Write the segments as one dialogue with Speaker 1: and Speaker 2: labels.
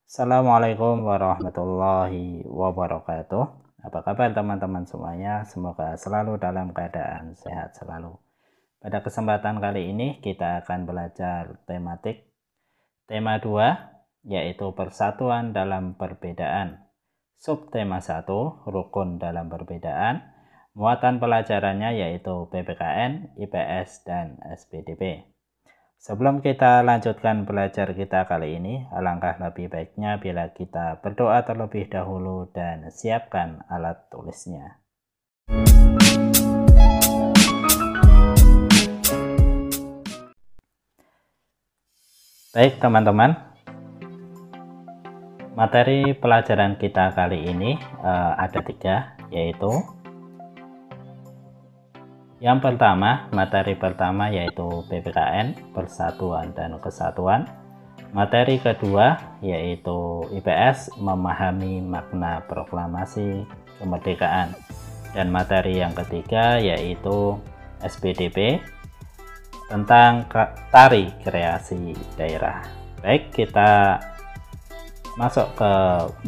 Speaker 1: Assalamualaikum warahmatullahi wabarakatuh. Apa kabar teman-teman semuanya? Semoga selalu dalam keadaan sehat selalu. Pada kesempatan kali ini kita akan belajar tematik tema 2 yaitu persatuan dalam perbedaan. Subtema 1 rukun dalam perbedaan. Muatan pelajarannya yaitu PPKN, IPS, dan SPDP. Sebelum kita lanjutkan belajar kita kali ini, alangkah lebih baiknya bila kita berdoa terlebih dahulu dan siapkan alat tulisnya. Baik teman-teman, materi pelajaran kita kali ini ada 3, yaitu yang pertama, materi pertama yaitu PPKN, Persatuan dan Kesatuan. Materi kedua yaitu IPS, memahami makna proklamasi kemerdekaan. Dan materi yang ketiga yaitu SPDP, tentang tari kreasi daerah. Baik, kita masuk ke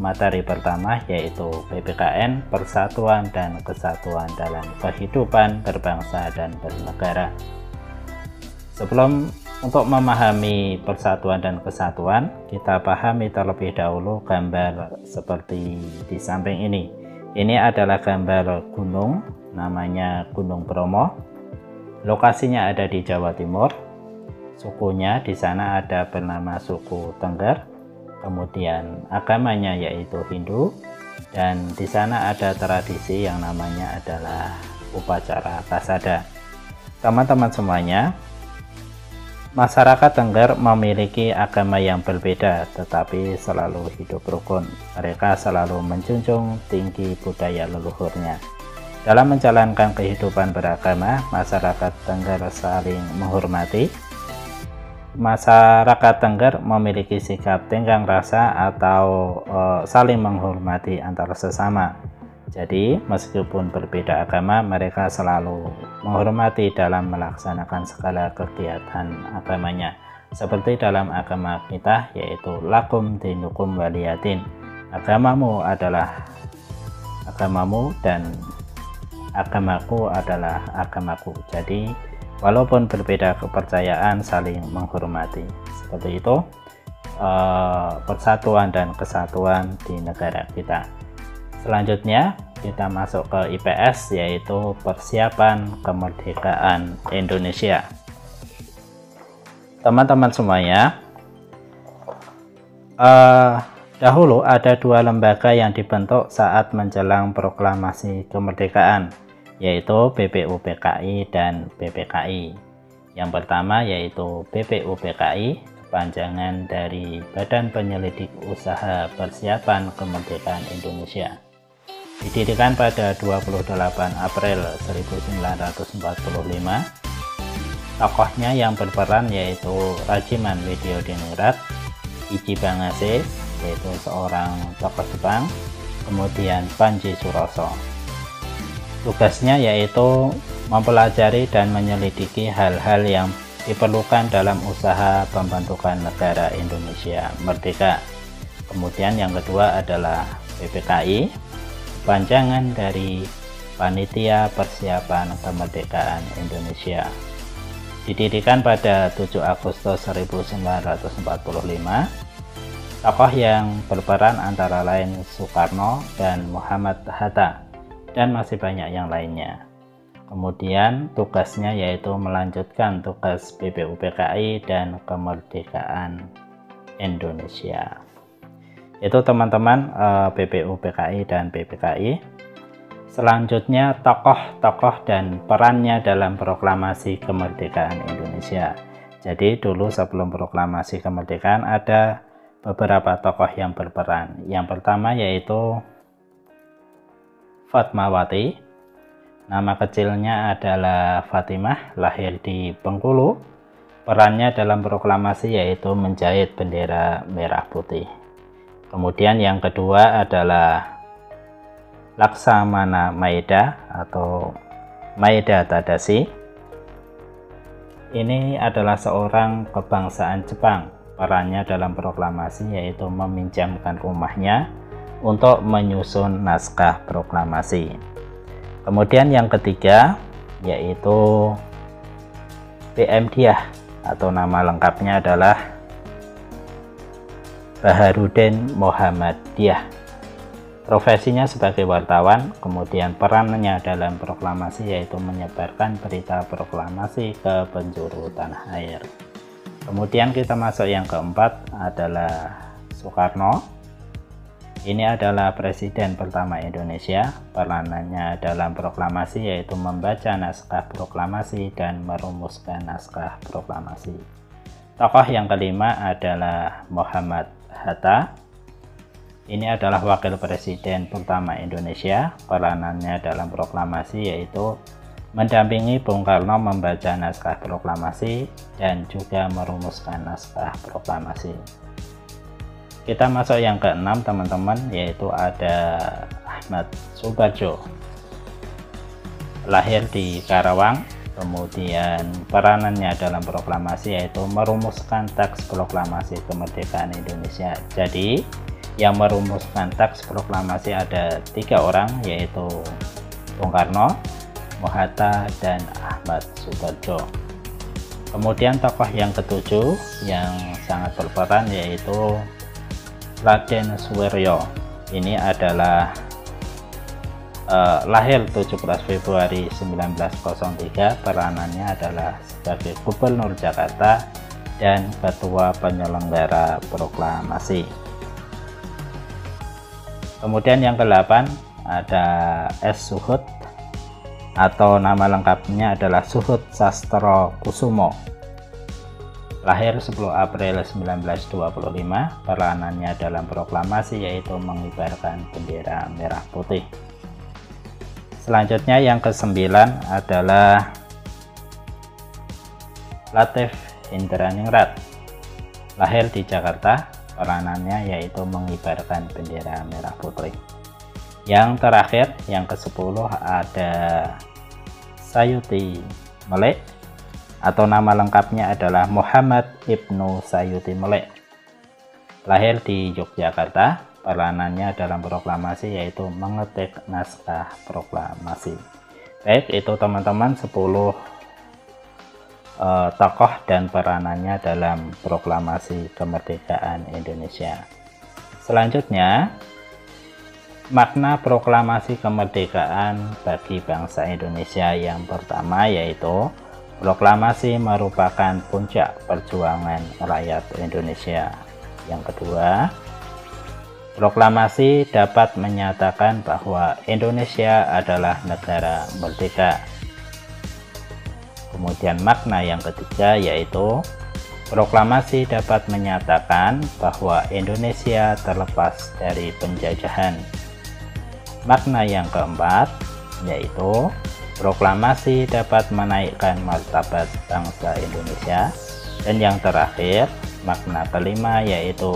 Speaker 1: materi pertama yaitu PPKN, Persatuan dan Kesatuan dalam Kehidupan Berbangsa dan Bernegara. Sebelum untuk memahami persatuan dan kesatuan, kita pahami terlebih dahulu gambar seperti di samping ini. Ini adalah gambar gunung, namanya Gunung Bromo. Lokasinya ada di Jawa Timur. Sukunya di sana ada bernama suku Tengger. Kemudian agamanya yaitu Hindu, dan di sana ada tradisi yang namanya adalah upacara kasada. Teman-teman semuanya, masyarakat Tengger memiliki agama yang berbeda tetapi selalu hidup rukun. Mereka selalu menjunjung tinggi budaya leluhurnya. Dalam menjalankan kehidupan beragama, masyarakat Tengger saling menghormati. Masyarakat Tengger memiliki sikap tenggang rasa atau saling menghormati antar sesama. Jadi meskipun berbeda agama, mereka selalu menghormati dalam melaksanakan segala kegiatan agamanya. Seperti dalam agama kita yaitu lakum dinukum waliyatin. Agamamu adalah agamamu dan agamaku adalah agamaku. Jadi walaupun berbeda kepercayaan, saling menghormati. Seperti itu persatuan dan kesatuan di negara kita. Selanjutnya kita masuk ke IPS yaitu persiapan kemerdekaan Indonesia. Teman-teman semuanya, dahulu ada 2 lembaga yang dibentuk saat menjelang proklamasi kemerdekaan, yaitu BPUPKI dan BPKI. Yang pertama yaitu BPUPKI, kepanjangan dari Badan Penyelidik Usaha Persiapan Kemerdekaan Indonesia. Didirikan pada 28 April 1945. Tokohnya yang berperan yaitu Rajiman Widyodiningrat, Ichi Bangase, yaitu seorang tokoh Jepang, kemudian Panji Suroso. Tugasnya yaitu mempelajari dan menyelidiki hal-hal yang diperlukan dalam usaha pembentukan negara Indonesia merdeka. Kemudian yang kedua adalah PPKI, kepanjangan dari Panitia Persiapan Kemerdekaan Indonesia. Didirikan pada 7 Agustus 1945. Tokoh yang berperan antara lain Soekarno dan Muhammad Hatta, dan masih banyak yang lainnya. Kemudian tugasnya yaitu melanjutkan tugas BPUPKI dan kemerdekaan Indonesia. Itu teman-teman BPUPKI dan BPKI. Selanjutnya tokoh-tokoh dan perannya dalam proklamasi kemerdekaan Indonesia. Jadi dulu sebelum proklamasi kemerdekaan ada beberapa tokoh yang berperan. Yang pertama yaitu Fatmawati, nama kecilnya adalah Fatimah, lahir di Bengkulu. Perannya dalam proklamasi yaitu menjahit bendera merah putih. Kemudian yang kedua adalah Laksamana Maeda atau Maeda Tadashi. Ini adalah seorang kebangsaan Jepang. perannya dalam proklamasi yaitu meminjamkan rumahnya untuk menyusun naskah proklamasi. Kemudian yang ketiga yaitu PM Diah atau nama lengkapnya adalah Baharudin Muhammad Diah. Profesinya sebagai wartawan, kemudian perannya dalam proklamasi yaitu menyebarkan berita proklamasi ke penjuru tanah air. Kemudian kita masuk yang keempat adalah Soekarno. Ini adalah presiden pertama Indonesia. Perannya dalam proklamasi yaitu membaca naskah proklamasi dan merumuskan naskah proklamasi. Tokoh yang kelima adalah Muhammad Hatta. Ini adalah wakil presiden pertama Indonesia. Peranannya dalam proklamasi yaitu mendampingi Bung Karno membaca naskah proklamasi dan juga merumuskan naskah proklamasi. Kita masuk yang keenam teman-teman, yaitu ada Ahmad Subarjo. Lahir di Karawang, kemudian peranannya dalam proklamasi yaitu merumuskan teks proklamasi kemerdekaan Indonesia. Jadi yang merumuskan teks proklamasi ada 3 orang, yaitu Bung Karno, Hatta, dan Ahmad Subarjo. Kemudian tokoh yang ketujuh yang sangat berperan yaitu Raden Suwiryo. Ini adalah lahir 17 Februari 1903. Peranannya adalah sebagai Gubernur Jakarta dan Ketua Penyelenggara Proklamasi. Kemudian yang ke-8 ada S. Suhut atau nama lengkapnya adalah Suhut Sastro Kusumo. Lahir 10 April 1925. Peranannya dalam proklamasi yaitu mengibarkan bendera merah putih. Selanjutnya yang ke-9 adalah Latif Indraningrat. Lahir di Jakarta. Peranannya yaitu mengibarkan bendera merah putih. Yang terakhir yang ke-10 ada Sayuti Melek atau nama lengkapnya adalah Muhammad Ibnu Sayuti Melek. Lahir di Yogyakarta. Peranannya dalam proklamasi yaitu mengetik naskah proklamasi. Baik, itu teman-teman 10 tokoh dan peranannya dalam proklamasi kemerdekaan Indonesia. Selanjutnya, makna proklamasi kemerdekaan bagi bangsa Indonesia. Yang pertama yaitu proklamasi merupakan puncak perjuangan rakyat Indonesia. Yang kedua, proklamasi dapat menyatakan bahwa Indonesia adalah negara merdeka. Kemudian makna yang ketiga yaitu proklamasi dapat menyatakan bahwa Indonesia terlepas dari penjajahan. Makna yang keempat yaitu proklamasi dapat menaikkan martabat bangsa Indonesia. Dan yang terakhir, makna kelima yaitu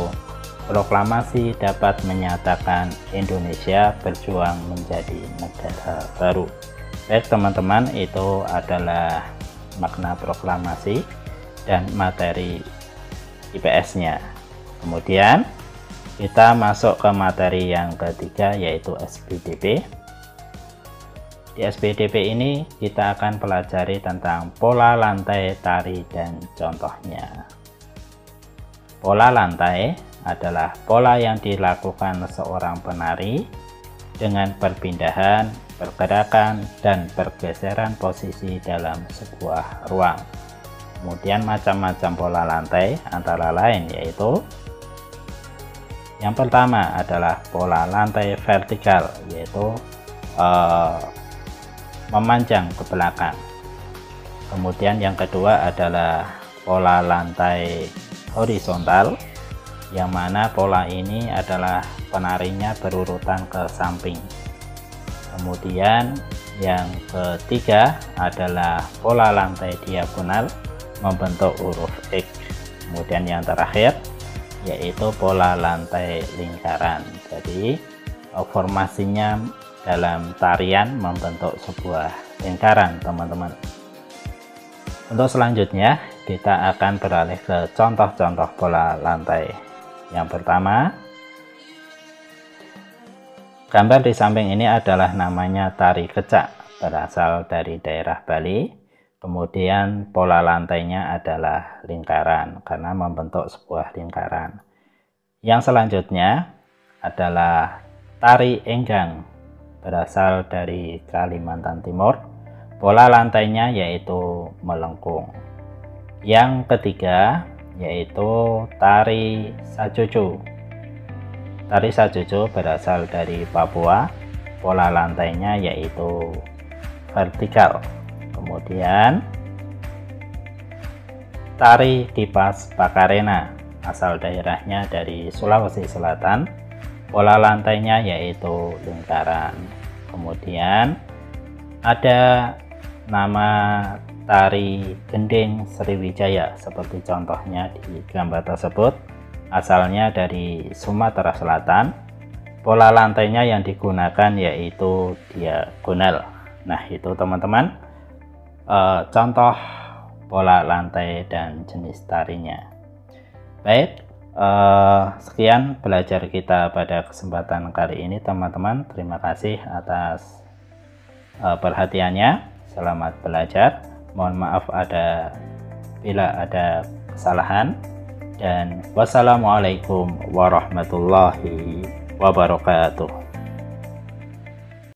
Speaker 1: proklamasi dapat menyatakan Indonesia berjuang menjadi negara baru. Baik teman-teman, itu adalah makna proklamasi dan materi IPS-nya. Kemudian kita masuk ke materi yang ketiga yaitu SPDP. Di SPDP ini kita akan pelajari tentang pola lantai tari dan contohnya. Pola lantai adalah pola yang dilakukan seorang penari dengan perpindahan, pergerakan, dan pergeseran posisi dalam sebuah ruang. Kemudian macam-macam pola lantai antara lain yaitu yang pertama adalah pola lantai vertikal, yaitu memanjang ke belakang. Kemudian yang kedua adalah pola lantai horizontal, yang mana pola ini adalah penarinya berurutan ke samping. Kemudian yang ketiga adalah pola lantai diagonal membentuk huruf X. Kemudian yang terakhir yaitu pola lantai lingkaran. Jadi formasinya dalam tarian membentuk sebuah lingkaran teman-teman. Untuk selanjutnya kita akan beralih ke contoh-contoh bola lantai. Yang pertama, gambar di samping ini adalah namanya tari kecak, berasal dari daerah Bali. Kemudian pola lantainya adalah lingkaran karena membentuk sebuah lingkaran. Yang selanjutnya adalah tari enggang, berasal dari Kalimantan Timur. Pola lantainya yaitu melengkung. Yang ketiga yaitu tari sacucu. Tari sacucu berasal dari Papua. Pola lantainya yaitu vertikal. Kemudian tari kipas Pakarena, asal daerahnya dari Sulawesi Selatan. Pola lantainya yaitu lingkaran. Kemudian ada nama tari gending Sriwijaya seperti contohnya di gambar tersebut, asalnya dari Sumatera Selatan. Pola lantainya yang digunakan yaitu diagonal. Nah, itu teman-teman contoh pola lantai dan jenis tarinya. Baik, sekian belajar kita pada kesempatan kali ini teman-teman. Terima kasih atas perhatiannya. Selamat belajar. Mohon maaf bila ada kesalahan, dan wassalamualaikum warahmatullahi wabarakatuh.